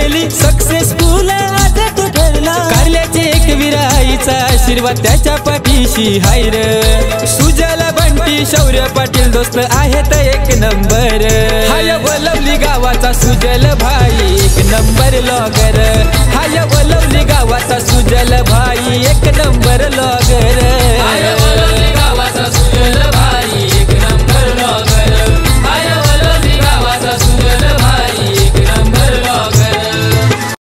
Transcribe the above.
केली सक्सेसफुल आज तू ठरला। कारल्याचे एक विराईचा आशीर्वाद त्याच्या पाठीशी हाय रे। सुजल बंटी शौर्य पाटील दोस्त आहेत एक नंबर। हाय वलवली गावाचा सुजल भाई एक नंबर लॉगर। हाय वलवली गावाचा सुजल भाई एक नंबर लॉगर।